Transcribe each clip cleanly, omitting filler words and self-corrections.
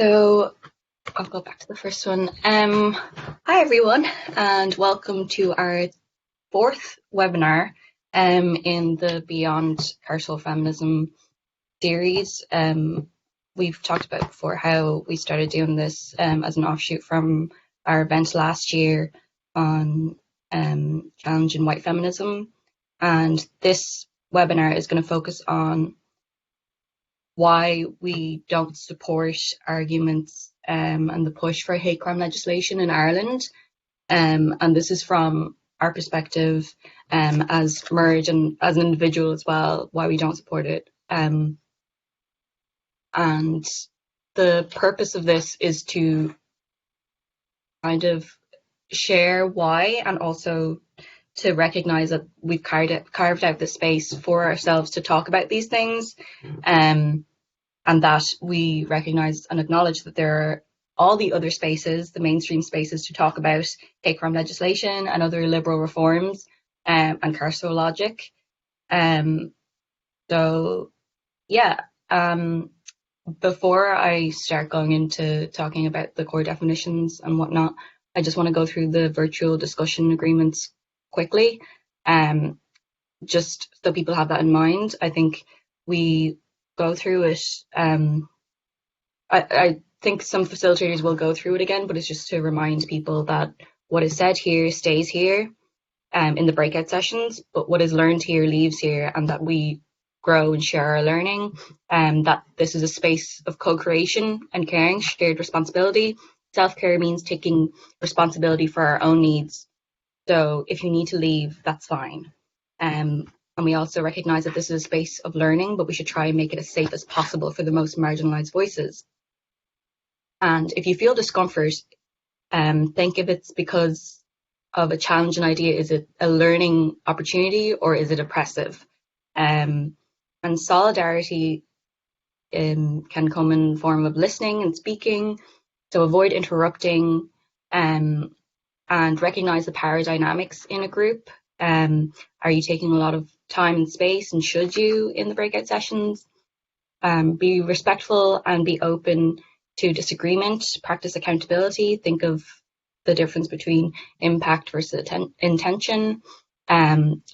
So I'll go back to the first one. Hi everyone, and welcome to our fourth webinar in the Beyond Carceral Feminism series. We've talked about before how we started doing this as an offshoot from our event last year on challenging white feminism, and this webinar is going to focus on why we don't support arguments and the push for hate crime legislation in Ireland. And this is from our perspective as Merge and as an individual as well, why we don't support it. And the purpose of this is to kind of share why, and also to recognize that we've carved out the space for ourselves to talk about these things. And that we recognize and acknowledge that there are all the other spaces, the mainstream spaces, to talk about hate crime legislation and other liberal reforms and carceral logic. Before I start going into talking about the core definitions and whatnot, I just want to go through the virtual discussion agreements quickly, just so people have that in mind. I think we go through it. I think some facilitators will go through it again, but it's just to remind people that what is said here stays here in the breakout sessions, but what is learned here leaves here, and that we grow and share our learning, and that this is a space of co-creation and caring, shared responsibility. Self-care means taking responsibility for our own needs. So if you need to leave, that's fine. And we also recognize that this is a space of learning, but we should try and make it as safe as possible for the most marginalized voices. And if you feel discomfort, think if it's because of a challenging idea. Is it a learning opportunity, or is it oppressive? And solidarity can come in the form of listening and speaking. So avoid interrupting and recognize the power dynamics in a group. Are you taking a lot of time and space, and should you, in the breakout sessions? Be respectful and be open to disagreement. Practice accountability. Think of the difference between impact versus intention.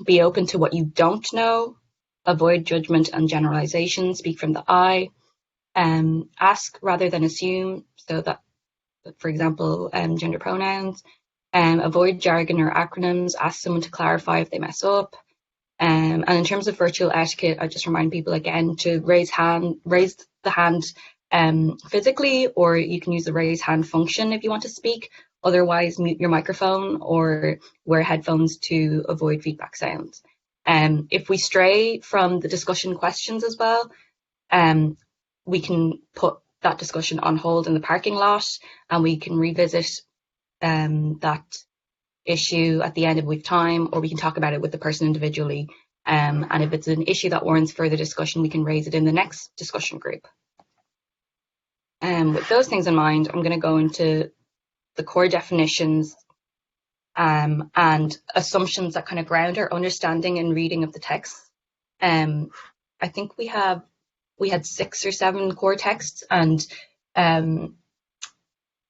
Be open to what you don't know. Avoid judgment and generalization. Speak from the I. Ask rather than assume. So that, for example, gender pronouns. Avoid jargon or acronyms. Ask someone to clarify if they mess up. And in terms of virtual etiquette, I just remind people again to raise the hand physically, or you can use the raise hand function if you want to speak. Otherwise, mute your microphone or wear headphones to avoid feedback sounds. If we stray from the discussion questions as well, we can put that discussion on hold in the parking lot, and we can revisit that issue at the end if we have time, or we can talk about it with the person individually. And if it's an issue that warrants further discussion, we can raise it in the next discussion group. With those things in mind, I'm going to go into the core definitions and assumptions that kind of ground our understanding and reading of the text. I think we had 6 or 7 core texts, and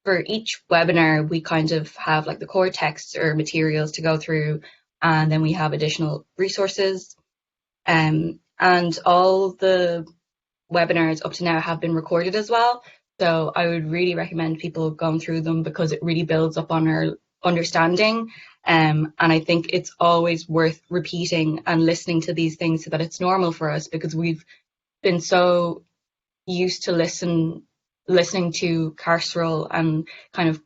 for each webinar, we kind of have like the core texts or materials to go through, and then we have additional resources. And all the webinars up to now have been recorded as well. So I would really recommend people going through them, because it really builds up on our understanding. And I think it's always worth repeating and listening to these things so that it's normal for us, because we've been so used to listening to carceral and kind of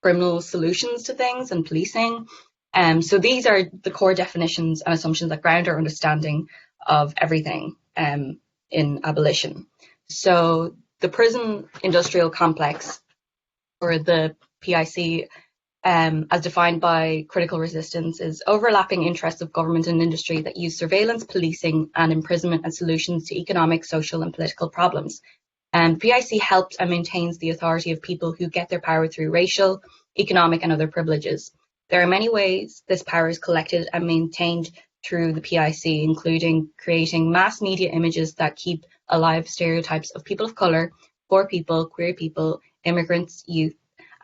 criminal solutions to things and policing. So these are the core definitions and assumptions that ground our understanding of everything in abolition. So the prison industrial complex, or the PIC, as defined by Critical Resistance, is overlapping interests of government and industry that use surveillance, policing, and imprisonment as solutions to economic, social, and political problems. PIC helps and maintains the authority of people who get their power through racial, economic, and other privileges. There are many ways this power is collected and maintained through the PIC, including creating mass media images that keep alive stereotypes of people of colour, poor people, queer people, immigrants, youth,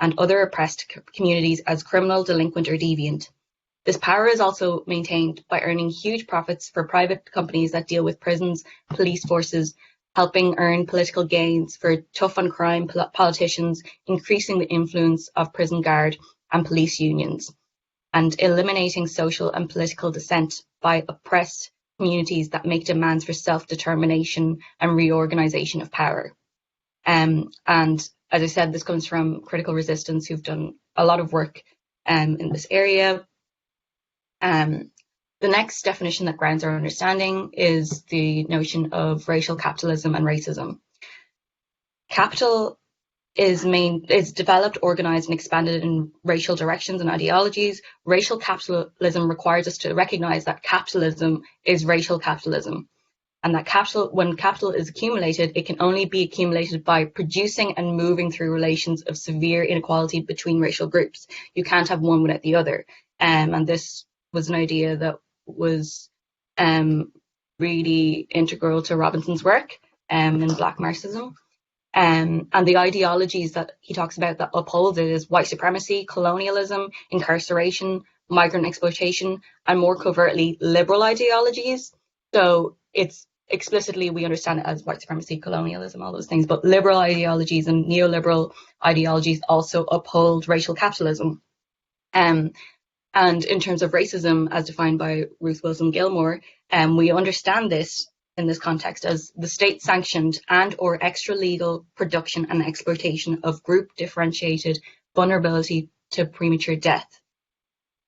and other oppressed communities as criminal, delinquent, or deviant. This power is also maintained by earning huge profits for private companies that deal with prisons, police forces, helping earn political gains for tough-on-crime politicians, increasing the influence of prison guard and police unions, and eliminating social and political dissent by oppressed communities that make demands for self-determination and reorganization of power. And as I said, this comes from Critical Resistance, who've done a lot of work in this area. The next definition that grounds our understanding is the notion of racial capitalism and racism. Capital is developed, organized, and expanded in racial directions and ideologies. Racial capitalism requires us to recognize that capitalism is racial capitalism, and that when capital is accumulated, it can only be accumulated by producing and moving through relations of severe inequality between racial groups. You can't have one without the other. And this was an idea that was really integral to Robinson's work in Black Marxism. And the ideologies that he talks about that uphold it is white supremacy, colonialism, incarceration, migrant exploitation, and more covertly, liberal ideologies. So it's explicitly, we understand it as white supremacy, colonialism, all those things, but liberal ideologies and neoliberal ideologies also uphold racial capitalism. And in terms of racism, as defined by Ruth Wilson Gilmore, we understand this in this context as the state-sanctioned and or extra-legal production and exploitation of group-differentiated vulnerability to premature death.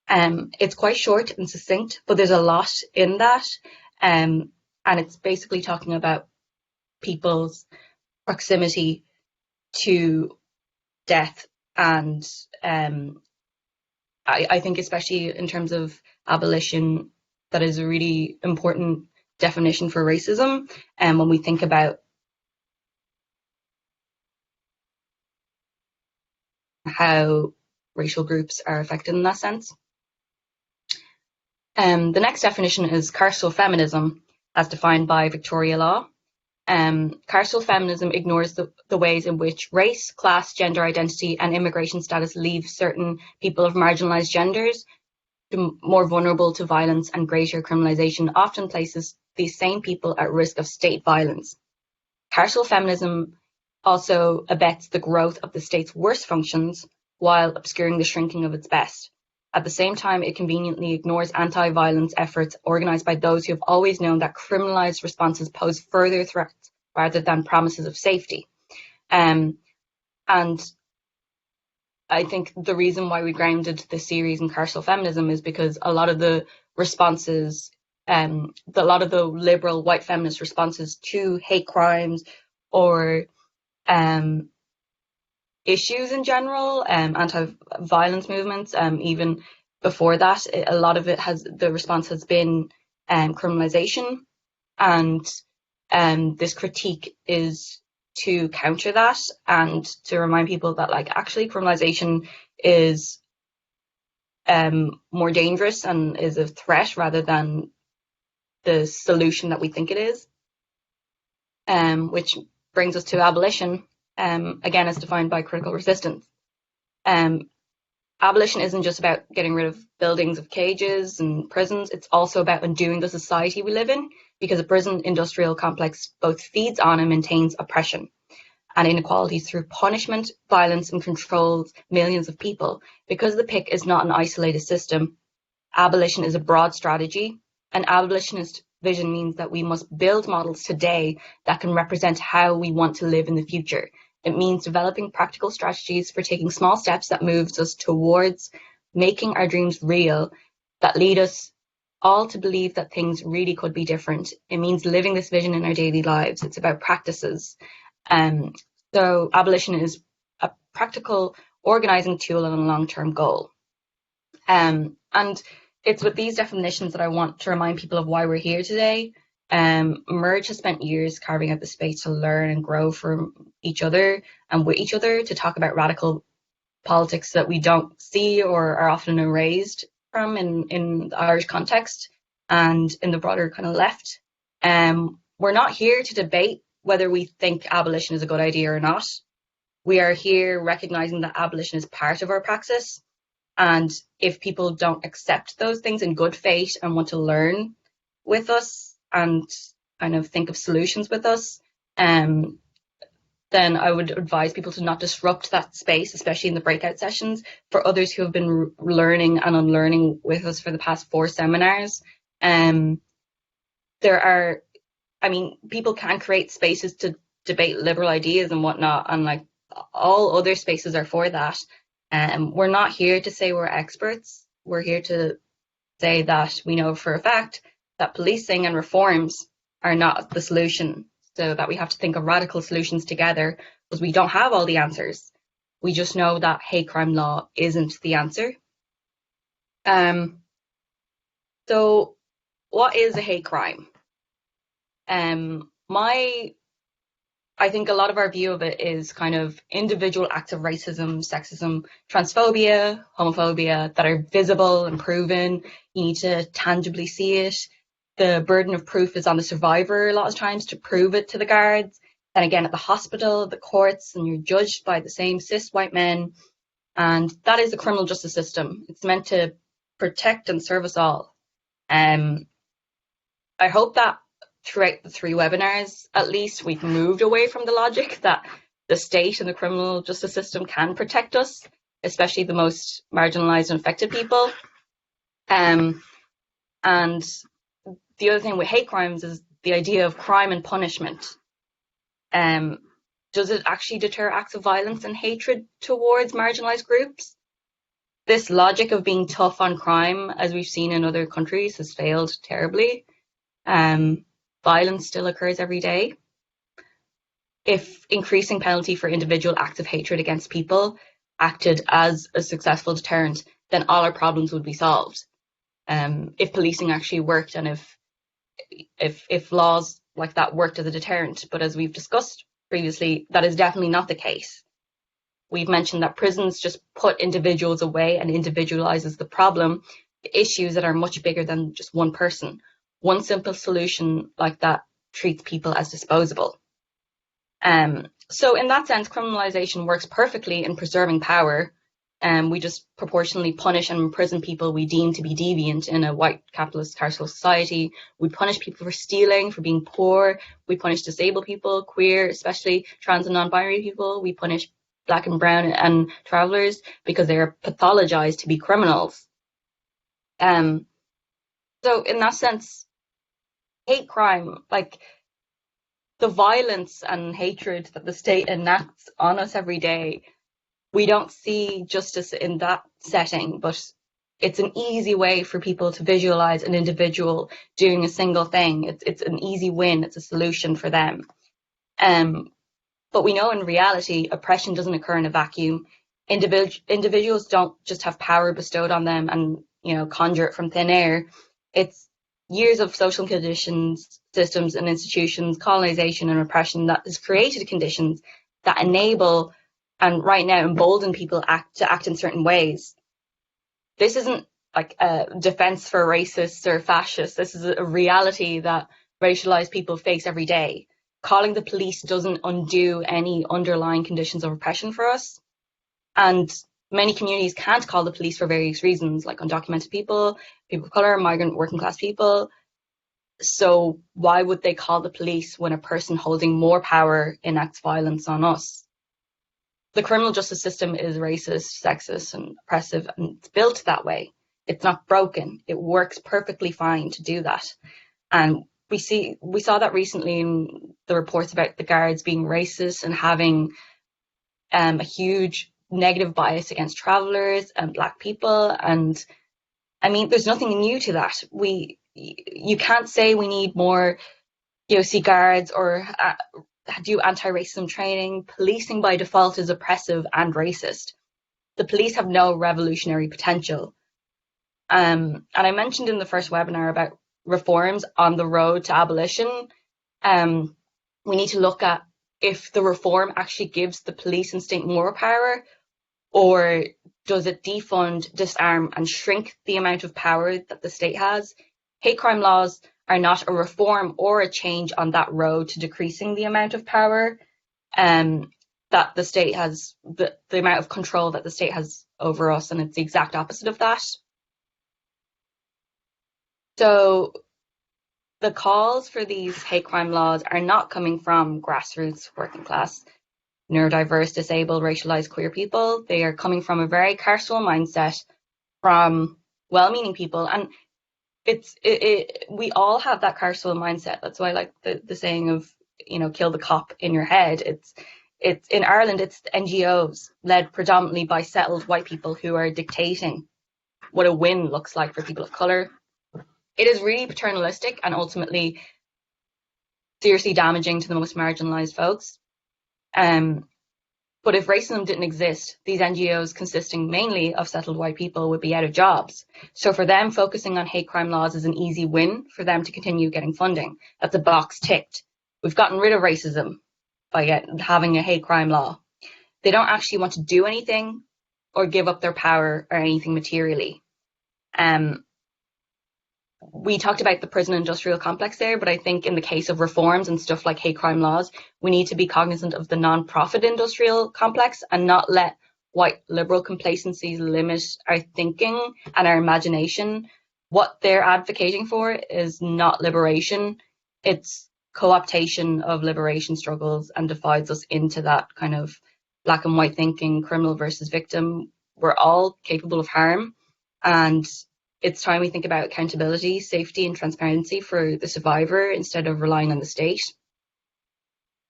It's quite short and succinct, but there's a lot in that, and it's basically talking about people's proximity to death. And I think especially in terms of abolition, that is a really important definition for racism. And when we think about how racial groups are affected in that sense. The next definition is carceral feminism, as defined by Victoria law. Carceral feminism ignores the ways in which race, class, gender identity, and immigration status leave certain people of marginalized genders more vulnerable to violence and greater criminalization, often places these same people at risk of state violence. Carceral feminism also abets the growth of the state's worst functions while obscuring the shrinking of its best. At the same time, it conveniently ignores anti-violence efforts organized by those who have always known that criminalized responses pose further threats rather than promises of safety. And I think the reason why we grounded this series in carceral feminism is because a lot of the responses, a lot of the liberal white feminist responses to hate crimes or issues in general, anti-violence movements, even before that, a lot of it the response has been criminalization, and this critique is to counter that and to remind people that actually criminalization is more dangerous and is a threat rather than the solution that we think it is, which brings us to abolition, again as defined by Critical Resistance. Abolition isn't just about getting rid of buildings of cages and prisons, it's also about undoing the society we live in, because a prison industrial complex both feeds on and maintains oppression and inequality through punishment, violence, and controls millions of people. Because the PIC is not an isolated system, abolition is a broad strategy. An abolitionist vision means that we must build models today that can represent how we want to live in the future. It means developing practical strategies for taking small steps that moves us towards making our dreams real, that lead us all to believe that things really could be different. It means living this vision in our daily lives. It's about practices. So abolition is a practical organizing tool and a long-term goal. And it's with these definitions that I want to remind people of why we're here today. Merge has spent years carving out the space to learn and grow from each other and with each other to talk about radical politics that we don't see or are often erased from in the Irish context and in the broader kind of left. We're not here to debate whether we think abolition is a good idea or not. We are here recognizing that abolition is part of our praxis. And if people don't accept those things in good faith and want to learn with us and kind of think of solutions with us, then I would advise people to not disrupt that space, especially in the breakout sessions. For others who have been learning and unlearning with us for the past 4 seminars, people can create spaces to debate liberal ideas and whatnot, and like all other spaces are for that. We're not here to say we're experts. We're here to say that we know for a fact that policing and reforms are not the solution, so that we have to think of radical solutions together, because we don't have all the answers. We just know that hate crime law isn't the answer. So what is a hate crime? I think a lot of our view of it is kind of individual acts of racism, sexism, transphobia, homophobia that are visible and proven. You need to tangibly see it. The burden of proof is on the survivor a lot of times to prove it to the guards. Then again, at the hospital, the courts, and you're judged by the same cis white men. And that is the criminal justice system. It's meant to protect and serve us all. I hope that throughout the 3 webinars, at least, we've moved away from the logic that the state and the criminal justice system can protect us, especially the most marginalized and affected people. And the other thing with hate crimes is the idea of crime and punishment. Does it actually deter acts of violence and hatred towards marginalized groups? This logic of being tough on crime, as we've seen in other countries, has failed terribly. Violence still occurs every day. If increasing penalty for individual acts of hatred against people acted as a successful deterrent, then all our problems would be solved. If policing actually worked, and if laws like that worked as a deterrent. But as we've discussed previously, that is definitely not the case. We've mentioned that prisons just put individuals away and individualizes the problem, the issues that are much bigger than just one person. One simple solution like that treats people as disposable. So in that sense, criminalization works perfectly in preserving power. We just proportionally punish and imprison people we deem to be deviant in a white capitalist carceral society. We punish people for stealing, for being poor. We punish disabled people, queer, especially trans and non-binary people. We punish Black and brown and travelers because they are pathologized to be criminals. So in that sense, hate crime, like the violence and hatred that the state enacts on us every day, we don't see justice in that setting, but it's an easy way for people to visualize an individual doing a single thing. It's an easy win. It's a solution for them. But we know in reality, oppression doesn't occur in a vacuum. Individuals don't just have power bestowed on them and, conjure it from thin air. It's years of social conditions, systems and institutions, colonization and oppression that has created conditions that enable and right now embolden people to act in certain ways. This isn't like a defense for racists or fascists. This is a reality that racialized people face every day. Calling the police doesn't undo any underlying conditions of oppression for us. And many communities can't call the police for various reasons, like undocumented people, people of color, migrant working class people. So why would they call the police when a person holding more power enacts violence on us? The criminal justice system is racist, sexist, and oppressive, and it's built that way. It's not broken. It works perfectly fine to do that. And we saw that recently in the reports about the guards being racist and having a huge negative bias against travelers and Black people. And I mean, there's nothing new to that. You can't say we need more DOC guards or do anti-racism training. Policing by default is oppressive and racist. The police have no revolutionary potential. And I mentioned in the first webinar about reforms on the road to abolition. We need to look at if the reform actually gives the police and state more power, or does it defund, disarm, and shrink the amount of power that the state has? Hate crime laws are not a reform or a change on that road to decreasing the amount of power that the state has, the amount of control that the state has over us, and it's the exact opposite of that. So the calls for these hate crime laws are not coming from grassroots working class, neurodiverse, disabled, racialized queer people. They are coming from a very carceral mindset from well-meaning people. And we all have that carceral mindset. That's why I like the saying of, kill the cop in your head. It's in Ireland, it's NGOs led predominantly by settled white people who are dictating what a win looks like for people of color. It is really paternalistic and ultimately seriously damaging to the most marginalized folks. But if racism didn't exist, these NGOs, consisting mainly of settled white people, would be out of jobs. So for them, focusing on hate crime laws is an easy win for them to continue getting funding. That's a box ticked. We've gotten rid of racism by having a hate crime law. They don't actually want to do anything or give up their power or anything materially. We talked about the prison industrial complex there, but I think in the case of reforms and stuff like hate crime laws, we need to be cognizant of the non-profit industrial complex and not let white liberal complacencies limit our thinking and our imagination. What they're advocating for is not liberation. It's co-optation of liberation struggles and divides us into that kind of black and white thinking, criminal versus victim. We're all capable of harm, and it's time we think about accountability, safety, and transparency for the survivor instead of relying on the state.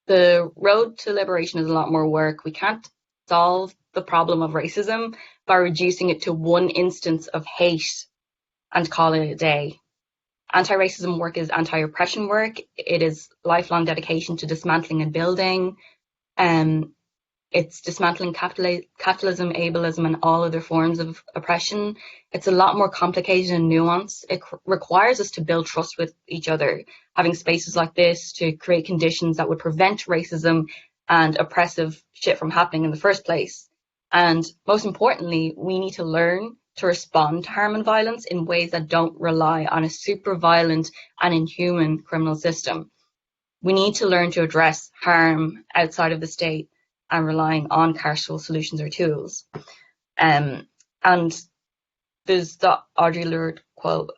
The road to liberation is a lot more work. We can't solve the problem of racism by reducing it to one instance of hate and calling it a day. Anti-racism work is anti-oppression work. It is lifelong dedication to dismantling and building. It's dismantling capitalism, ableism, and all other forms of oppression. It's a lot more complicated and nuanced. It requires us to build trust with each other, having spaces like this to create conditions that would prevent racism and oppressive shit from happening in the first place. And most importantly, we need to learn to respond to harm and violence in ways that don't rely on a super violent and inhuman criminal system. We need to learn to address harm outside of the state and relying on carceral solutions or tools. And there's the Audre Lorde quote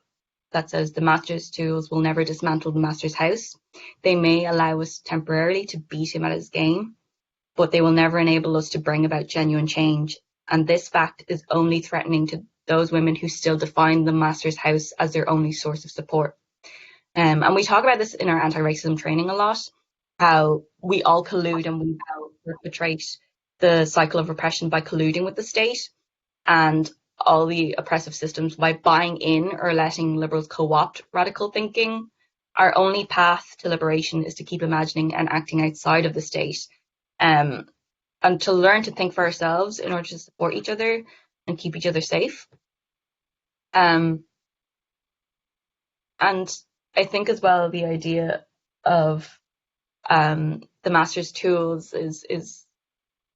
that says, "The master's tools will never dismantle the master's house. They may allow us temporarily to beat him at his game, but they will never enable us to bring about genuine change. And this fact is only threatening to those women who still define the master's house as their only source of support." And we talk about this in our anti-racism training a lot, how we all collude and we all perpetrate the cycle of oppression by colluding with the state and all the oppressive systems by buying in or letting liberals co-opt radical thinking. Our only path to liberation is to keep imagining and acting outside of the state, and to learn to think for ourselves in order to support each other and keep each other safe. And I think as well the idea of the master's tools is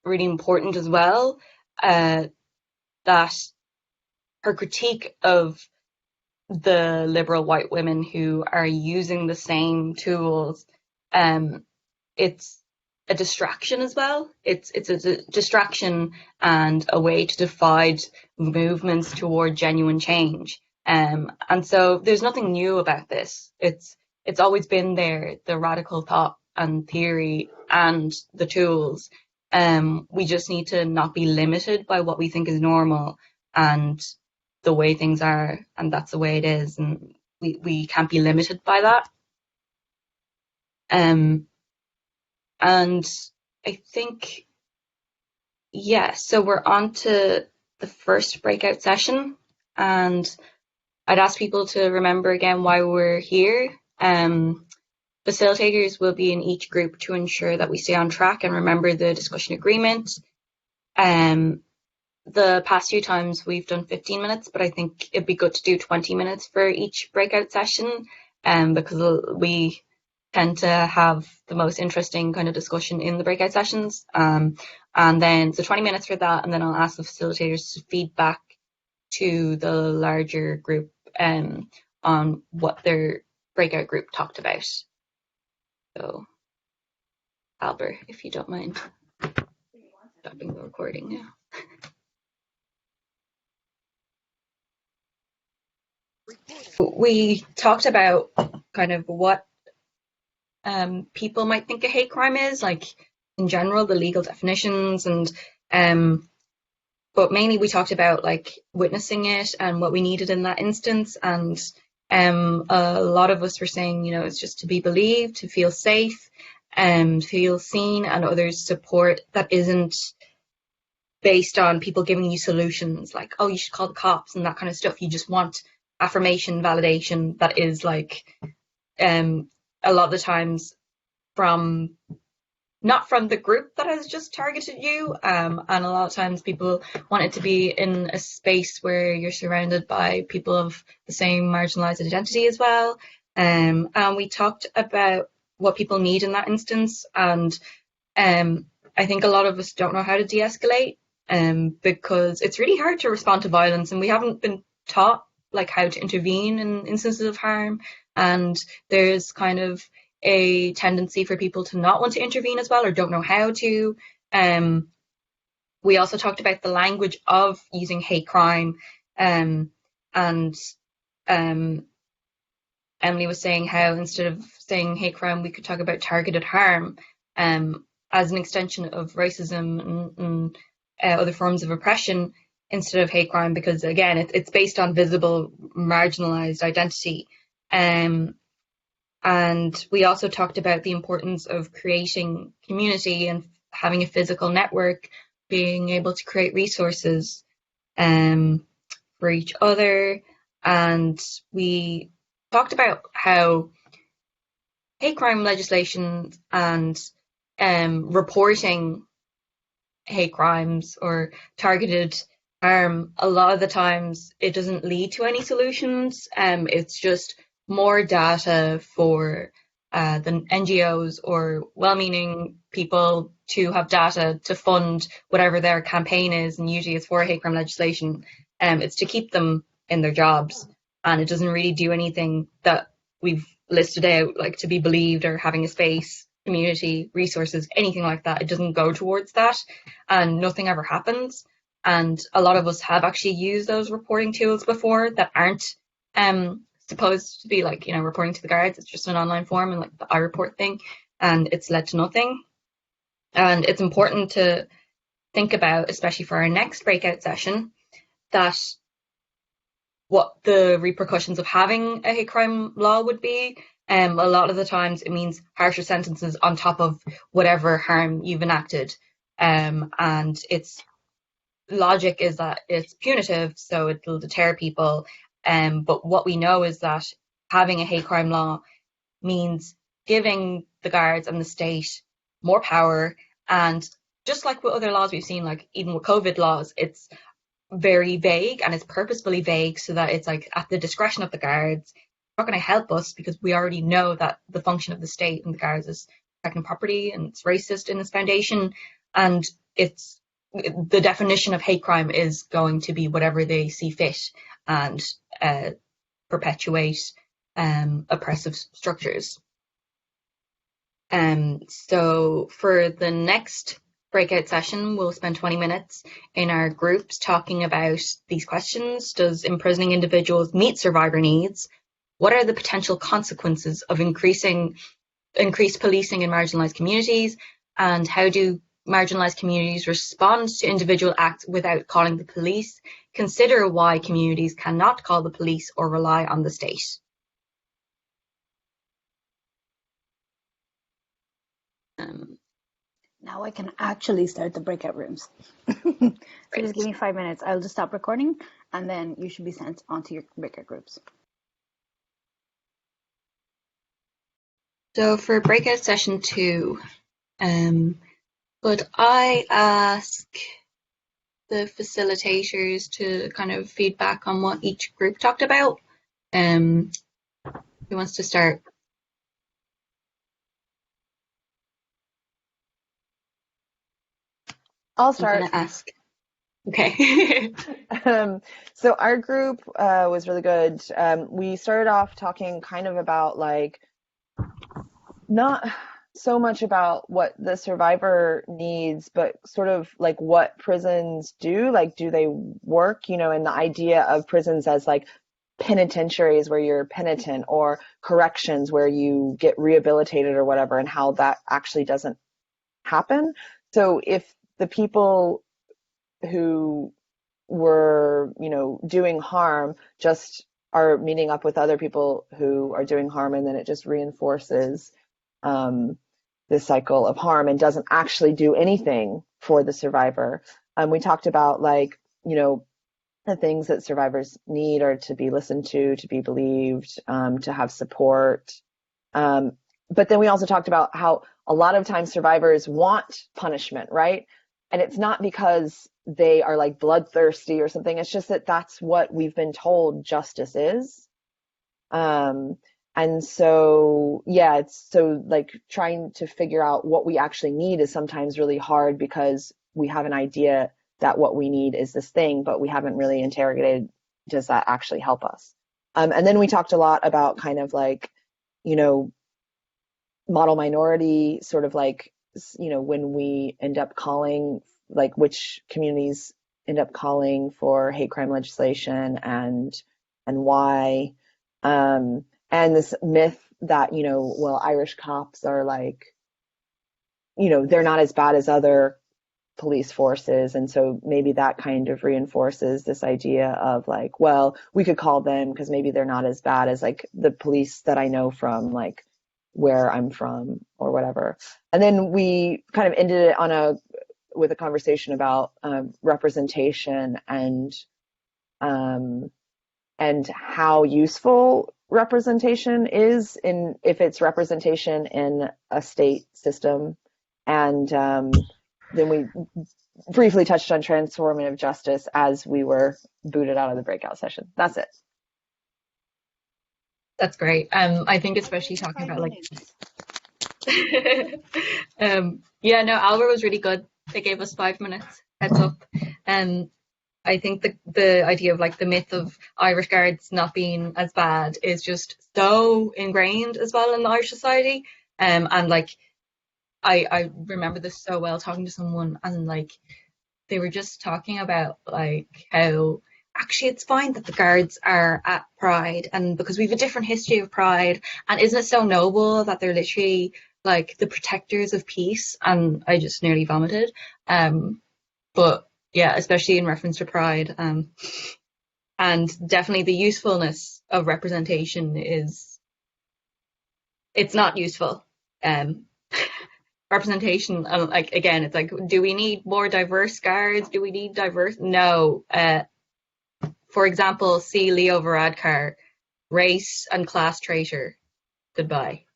really important as well. That her critique of the liberal white women who are using the same tools, it's a distraction as well. It's a distraction and a way to divide movements toward genuine change. And so there's nothing new about this. It's always been there, the radical thought and theory and the tools. We just need to not be limited by what we think is normal and the way things are, and that's the way it is, and we can't be limited by that. And I think, so we're on to the first breakout session, and I'd ask people to remember again why we're here. Facilitators will be in each group to ensure that we stay on track and remember the discussion agreement. The past few times we've done 15 minutes, but I think it'd be good to do 20 minutes for each breakout session, because we tend to have the most interesting kind of discussion in the breakout sessions. And then, so 20 minutes for that, and then I'll ask the facilitators to feed back to the larger group on what they're breakout group talked about. So, Albert, if you don't mind stopping the recording now. We talked about kind of what people might think a hate crime is, like in general, the legal definitions, and but mainly we talked about like witnessing it and what we needed in that instance. And a lot of us were saying, you know, it's just to be believed, to feel safe, feel seen, and others support that isn't based on people giving you solutions like, oh, you should call the cops and that kind of stuff. You just want affirmation, validation that is like a lot of the times from not from the group that has just targeted you, and a lot of times people want it to be in a space where you're surrounded by people of the same marginalized identity as well. And we talked about what people need in that instance, and I think a lot of us don't know how to de-escalate, because it's really hard to respond to violence, and we haven't been taught like how to intervene in instances of harm, and there's kind of a tendency for people to not want to intervene as well, or don't know how to. We also talked about the language of using hate crime, and Emily was saying how instead of saying hate crime, we could talk about targeted harm, as an extension of racism and other forms of oppression instead of hate crime, because again, it's based on visible marginalized identity. And we also talked about the importance of creating community and having a physical network, being able to create resources for each other. And we talked about how hate crime legislation and reporting hate crimes or targeted harm, a lot of the times it doesn't lead to any solutions. It's just more data for the NGOs or well-meaning people to have data to fund whatever their campaign is, and usually it's for hate crime legislation. It's to keep them in their jobs, and it doesn't really do anything that we've listed out, like to be believed or having a space, community, resources, anything like that. It doesn't go towards that, and nothing ever happens. And a lot of us have actually used those reporting tools before that aren't supposed to be like, you know, reporting to the guards. It's just an online form and like the iReport thing, and it's led to nothing. And it's important to think about, especially for our next breakout session, that what the repercussions of having a hate crime law would be. A lot of the times it means harsher sentences on top of whatever harm you've enacted. And its logic is that it's punitive, so it'll deter people. But what we know is that having a hate crime law means giving the guards and the state more power. And just like with other laws we've seen, like even with COVID laws, it's very vague, and it's purposefully vague so that it's like at the discretion of the guards. It's not going to help us because we already know that the function of the state and the guards is protecting property, and it's racist in its foundation. And it's the definition of hate crime is going to be whatever they see fit, and perpetuate oppressive structures. So for the next breakout session, we'll spend 20 minutes in our groups talking about these questions. Does imprisoning individuals meet survivor needs? What are the potential consequences of increased policing in marginalized communities? And how do marginalized communities respond to individual acts without calling the police? Consider why communities cannot call the police or rely on the state. Now I can actually start the breakout rooms. So just give me 5 minutes. I'll just stop recording, and then you should be sent onto your breakout groups. So for breakout session 2, could I ask the facilitators to kind of feedback on what each group talked about? Who wants to start? I'll start. I'm gonna ask. Okay. So our group was really good. We started off talking kind of about like not so much about what the survivor needs, but sort of like what prisons do. Like, do they work? And the idea of prisons as like penitentiaries where you're penitent, or corrections where you get rehabilitated or whatever, and how that actually doesn't happen. So if the people who were, doing harm just are meeting up with other people who are doing harm, and then it just reinforces um, this cycle of harm and doesn't actually do anything for the survivor. We talked about like, the things that survivors need are to be listened to be believed, to have support. But then we also talked about how a lot of times survivors want punishment, right? And it's not because they are like bloodthirsty or something. It's just that that's what we've been told justice is. And so, yeah, it's so like trying to figure out what we actually need is sometimes really hard because we have an idea that what we need is this thing, but we haven't really interrogated, does that actually help us? And then we talked a lot about kind of like, model minority, sort of like, when we end up calling, like which communities end up calling for hate crime legislation and why. And this myth that, well, Irish cops are like, they're not as bad as other police forces. And so maybe that kind of reinforces this idea of like, well, we could call them because maybe they're not as bad as like the police that I know from like where I'm from or whatever. And then we kind of ended it with a conversation about representation and how useful representation is if it's representation in a state system. And then we briefly touched on transformative justice as we were booted out of the breakout session. That's it. That's great. I think especially talking about like yeah, no, Albert was really good. They gave us 5 minutes heads up. I think the idea of like the myth of Irish guards not being as bad is just so ingrained as well in the Irish society. And like I remember this so well talking to someone, and like they were just talking about like how actually it's fine that the guards are at Pride, and because we have a different history of Pride, and isn't it so noble that they're literally like the protectors of peace? And I just nearly vomited. But yeah, especially in reference to Pride. And definitely the usefulness of representation it's not useful. Representation, like again, it's like, do we need more diverse guards? Do we need diverse? No. For example, see Leo Varadkar, race and class traitor. Goodbye.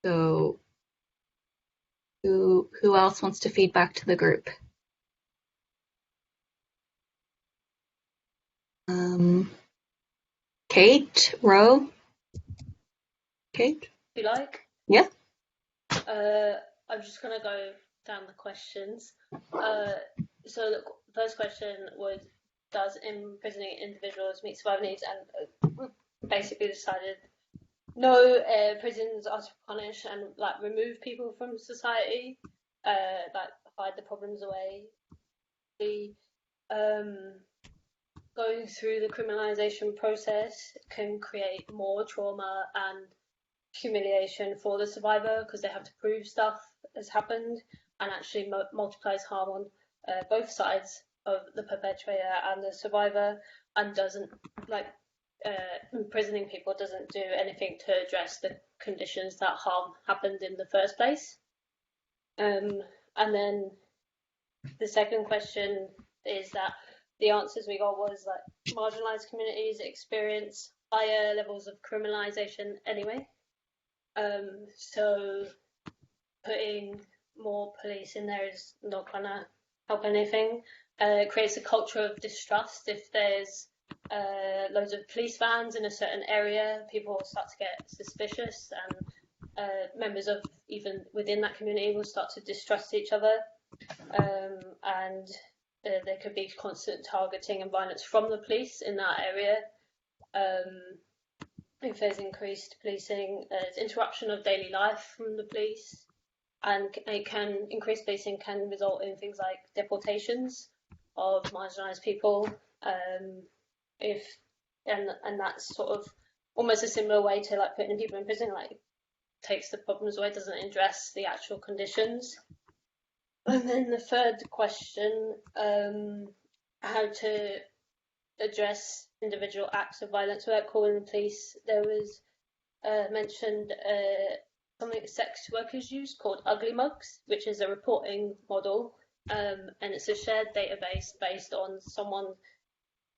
So who else wants to feed back to the group? Kate, Rowe. Kate? If you like. Yeah. I'm just gonna go down the questions. So the first question was, does imprisoning individuals meet survival needs? And we basically decided no. Prisons are to punish and like remove people from society, like hide the problems away. The going through the criminalization process can create more trauma and humiliation for the survivor because they have to prove stuff has happened, and actually multiplies harm on both sides of the perpetrator and the survivor, and doesn't like imprisoning people doesn't do anything to address the conditions that harm happened in the first place. And then the second question is that the answers we got was like marginalized communities experience higher levels of criminalization anyway. So putting more police in there is not gonna help anything. It creates a culture of distrust. If there's loads of police vans in a certain area, people will start to get suspicious, and members of even within that community will start to distrust each other. and there could be constant targeting and violence from the police in that area. If there's increased policing, there's interruption of daily life from the police, and increased policing can result in things like deportations of marginalised people. And that's sort of almost a similar way to like putting people in prison, like takes the problems away, doesn't address the actual conditions. And then the third question, how to address individual acts of violence without calling the police. There was mentioned something sex workers use called Ugly Mugs, which is a reporting model, and it's a shared database based on someone's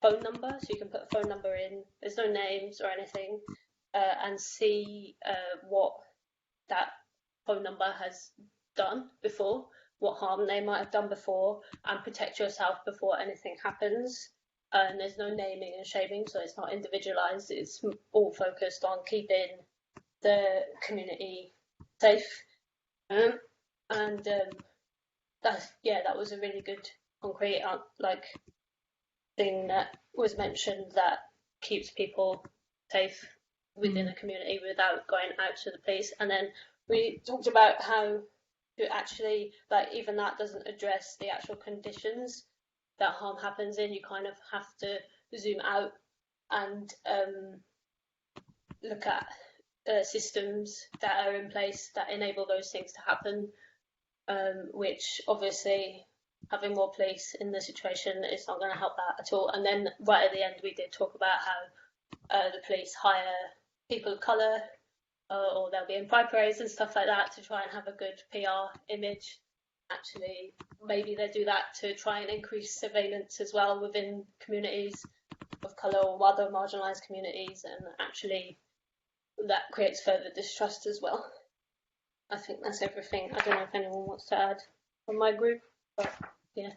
phone number. So you can put a phone number in, there's no names or anything, and see what that phone number has done before, what harm they might have done before, and protect yourself before anything happens. And there's no naming and shaming, so it's not individualized. It's all focused on keeping the community safe. That was a really good concrete thing that was mentioned that keeps people safe within a community without going out to the police. And then we talked about how to actually, even that doesn't address the actual conditions that harm happens in. You kind of have to zoom out and look at systems that are in place that enable those things to happen, which obviously having more police in the situation is not going to help that at all. And then right at the end we did talk about how the police hire people of colour, or they'll be in pride parades and stuff like that to try and have a good PR image. Actually, maybe they do that to try and increase surveillance as well within communities of colour or other marginalised communities, and actually that creates further distrust as well. I think that's everything. I don't know if anyone wants to add from my group, but yeah.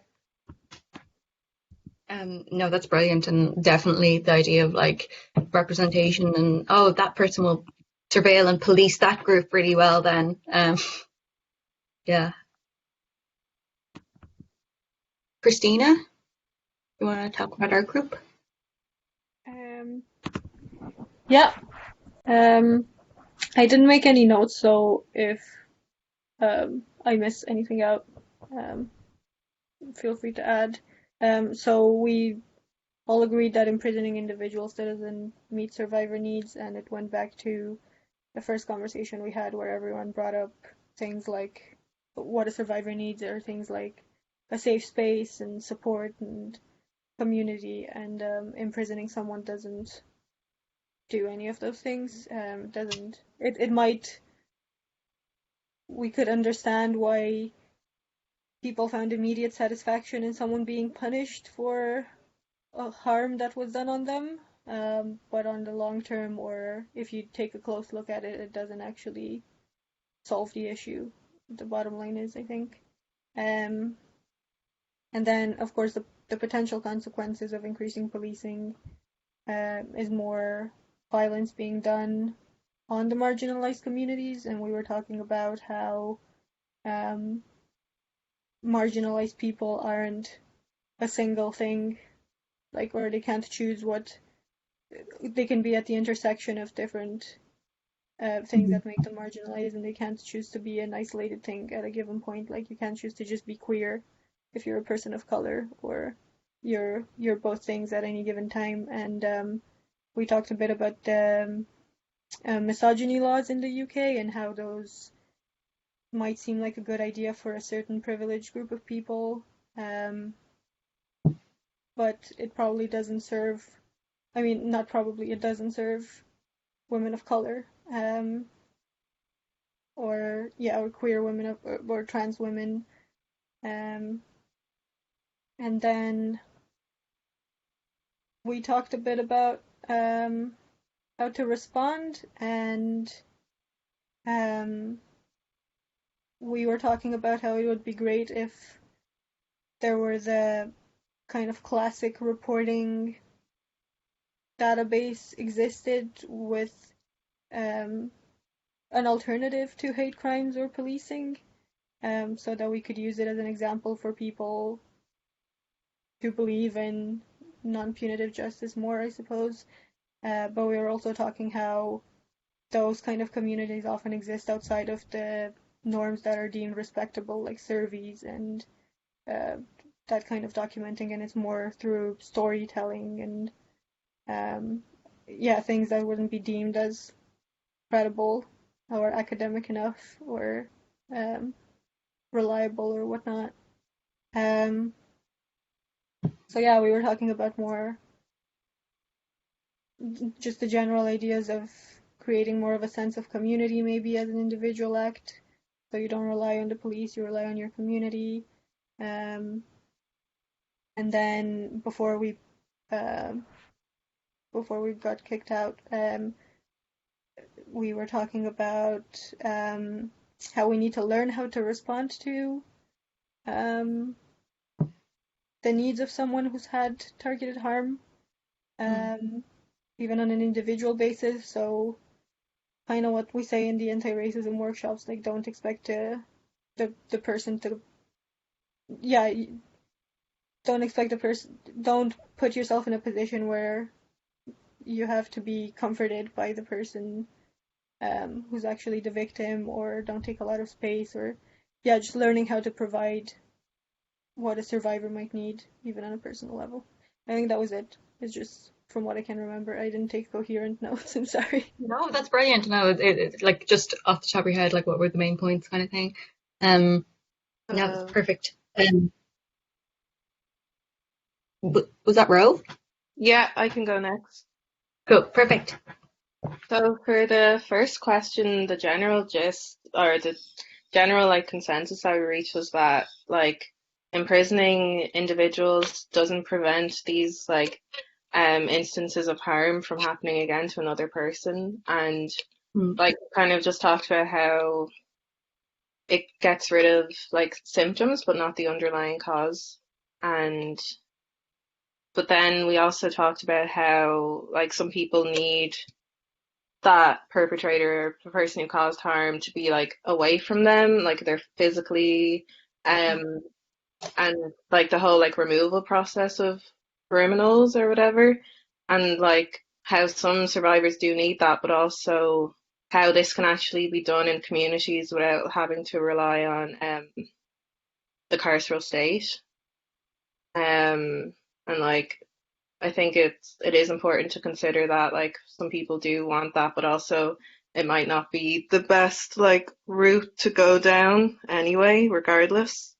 No, that's brilliant, and definitely the idea of representation and that person will surveil and police that group really well then. Yeah. Christina, you want to talk about our group? Yeah. I didn't make any notes, so if I miss anything out, feel free to add. So we all agreed that imprisoning individuals doesn't meet survivor needs, and it went back to the first conversation we had where everyone brought up things like what a survivor needs are things like a safe space and support and community, and imprisoning someone doesn't do any of those things. We could understand why people found immediate satisfaction in someone being punished for a harm that was done on them, but on the long term, or if you take a close look at it, it doesn't actually solve the issue. The bottom line is, I think. And then, of course, the potential consequences of increasing policing is more violence being done on the marginalized communities, and we were talking about how marginalized people aren't a single thing, or they can't choose what they can be at the intersection of different things that make them marginalized, and they can't choose to be an isolated thing at a given point. You can't choose to just be queer if you're a person of color, or you're both things at any given time. And we talked a bit about the misogyny laws in the UK and how those might seem like a good idea for a certain privileged group of people, but it probably doesn't serve, it doesn't serve women of color, or queer women or trans women. And then we talked a bit about how to respond, and we were talking about how it would be great if there were the kind of classic reporting database existed with an alternative to hate crimes or policing, so that we could use it as an example for people who believe in non-punitive justice more, I suppose. But we were also talking how those kind of communities often exist outside of the norms that are deemed respectable, like surveys and that kind of documenting, and it's more through storytelling and things that wouldn't be deemed as credible or academic enough or reliable or whatnot. So yeah, we were talking about more just the general ideas of creating more of a sense of community, maybe as an individual act. So you don't rely on the police, you rely on your community. And then before we got kicked out, we were talking about how we need to learn how to respond to the needs of someone who's had targeted harm, even on an individual basis. So kind of what we say in the anti-racism workshops, like don't expect the person to, don't put yourself in a position where you have to be comforted by the person who's actually the victim, or don't take a lot of space, or just learning how to provide what a survivor might need, even on a personal level. I think that was it. It's just from what I can remember. I didn't take coherent notes. I'm sorry. No, that's brilliant. No, it's like just off the top of your head, like what were the main points, kind of thing. Yeah, that's perfect. Was that Rowe? Yeah, I can go next. Cool, perfect. So for the first question, the general gist or the general like consensus that we reached was that like imprisoning individuals doesn't prevent these like instances of harm from happening again to another person, and like kind of just talked about how it gets rid of like symptoms but not the underlying cause. But then we also talked about how like some people need that perpetrator or the person who caused harm to be like away from them, like they're physically and like the whole like removal process of criminals or whatever, and like how some survivors do need that, but also how this can actually be done in communities without having to rely on the carceral state. And like I think it is important to consider that like some people do want that, but also it might not be the best like route to go down anyway, regardless.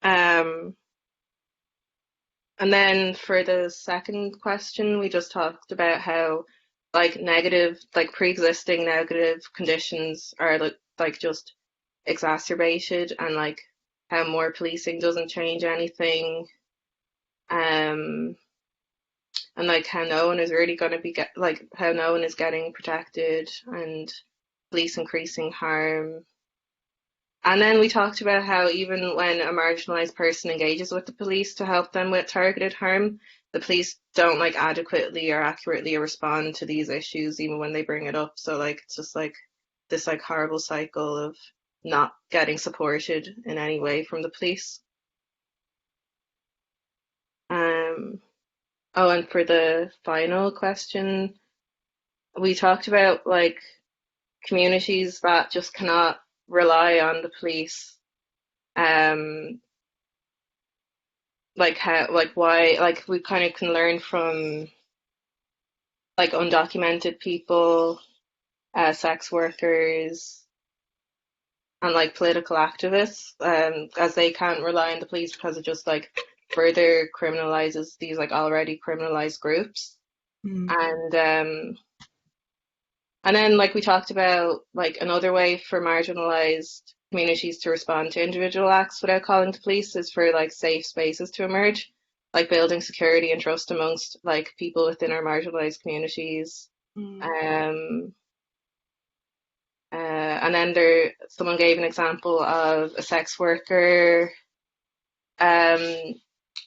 And then for the second question, we just talked about how like negative, like pre-existing negative conditions are like just exacerbated, and like how more policing doesn't change anything. And like how no one is really going to be how no one is getting protected, and police increasing harm. And then we talked about how even when a marginalized person engages with the police to help them with targeted harm, the police don't like adequately or accurately respond to these issues even when they bring it up. So like it's just like this like horrible cycle of not getting supported in any way from the police. Oh, and for the final question, we talked about like communities that just cannot rely on the police. Like how, like why, like we kind of can learn from like undocumented people, sex workers, and like political activists, as they can't rely on the police because it just like further criminalizes these like already criminalized groups. And then like we talked about like another way for marginalized communities to respond to individual acts without calling the police is for like safe spaces to emerge, like building security and trust amongst like people within our marginalized communities. And then someone gave an example of a sex worker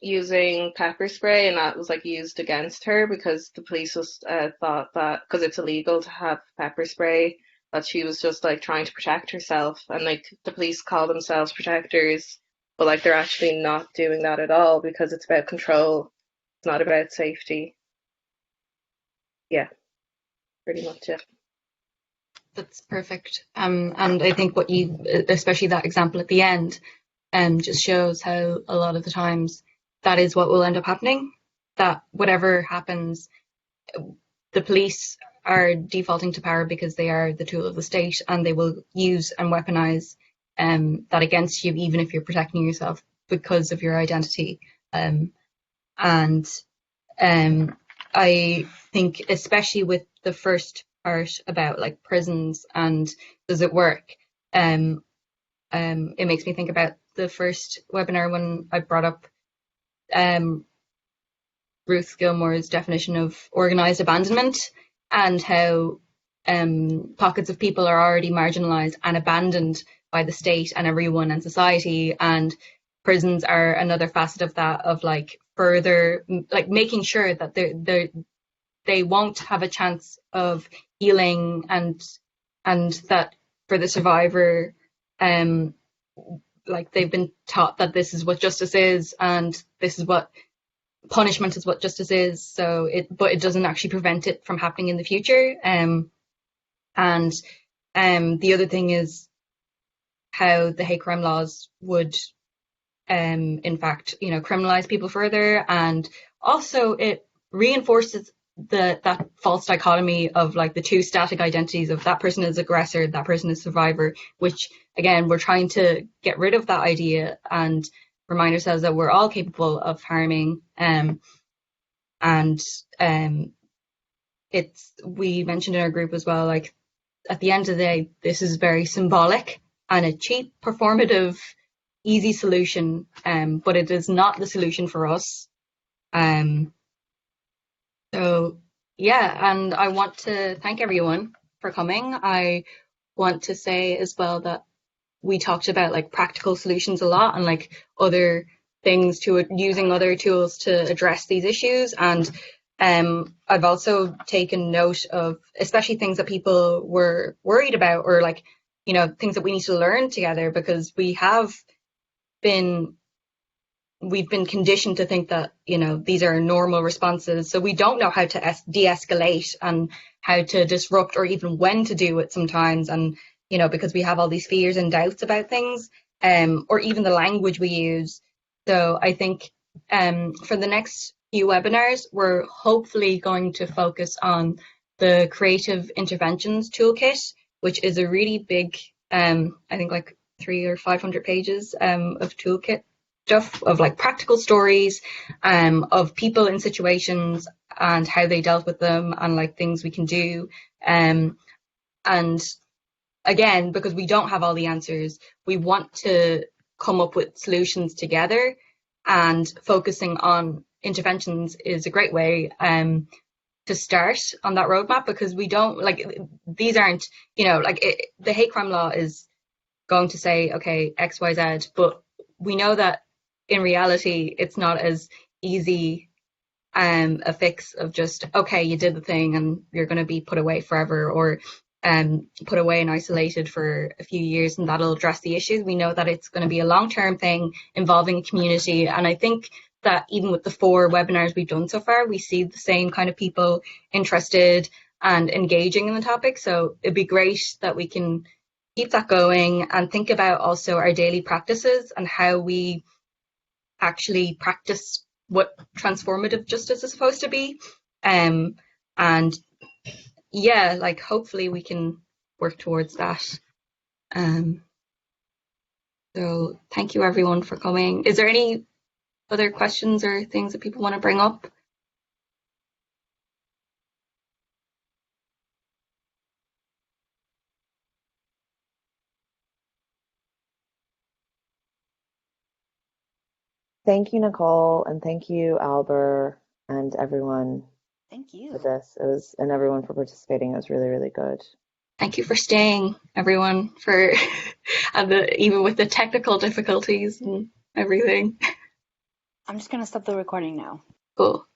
using pepper spray, and that was like used against her because the police was thought that because it's illegal to have pepper spray, that she was just like trying to protect herself, and like the police call themselves protectors, but like they're actually not doing that at all because it's about control. It's not about safety. Yeah, pretty much it. That's perfect. And I think what you, especially that example at the end, just shows how a lot of the times that is what will end up happening. That whatever happens, the police are defaulting to power because they are the tool of the state, and they will use and weaponize that against you, even if you're protecting yourself because of your identity. And I think, especially with the first part about like prisons and does it work, it makes me think about the first webinar when I brought up Ruth Gilmore's definition of organized abandonment, and how pockets of people are already marginalized and abandoned by the state and everyone and society, and prisons are another facet of that, of like further like making sure that they won't have a chance of healing, and that for the survivor, like they've been taught that this is what justice is, and this is what punishment is, what justice is. So but it doesn't actually prevent it from happening in the future. And the other thing is how the hate crime laws would, in fact, criminalize people further, and also it reinforces that false dichotomy of like the two static identities of that person is aggressor, that person is survivor, which again we're trying to get rid of that idea and remind ourselves that we're all capable of harming. We mentioned in our group as well, like at the end of the day, this is very symbolic and a cheap, performative, easy solution, but it is not the solution for us. So yeah, and I want to thank everyone for coming. I want to say as well that we talked about like practical solutions a lot, and like other things to using other tools to address these issues. And I've also taken note of especially things that people were worried about, or like, things that we need to learn together, because we've been conditioned to think that, these are normal responses. So we don't know how to de-escalate and how to disrupt, or even when to do it sometimes. And, because we have all these fears and doubts about things, or even the language we use. So I think for the next few webinars, we're hopefully going to focus on the Creative Interventions Toolkit, which is a really big, I think like 300 or 500 pages of toolkit stuff, of like practical stories of people in situations and how they dealt with them, and like things we can do. And again, because we don't have all the answers, we want to come up with solutions together, and focusing on interventions is a great way to start on that roadmap, because we don't like, these aren't, the hate crime law is going to say, okay, X, Y, Z, but we know that in reality, it's not as easy a fix of just, okay, you did the thing and you're going to be put away forever, or put away and isolated for a few years, and that'll address the issues. We know that it's going to be a long-term thing involving a community. And I think that even with the 4 webinars we've done so far, we see the same kind of people interested and engaging in the topic. So it'd be great that we can keep that going, and think about also our daily practices and how we actually practice what transformative justice is supposed to be. And yeah, like hopefully we can work towards that. So thank you everyone for coming. Is there any other questions or things that people want to bring up? Thank you, Nicole, and thank you, Albert, and everyone Thank you. for this. And everyone for participating. It was really, really good. Thank you for staying, everyone, for even with the technical difficulties and everything. I'm just gonna stop the recording now. Cool.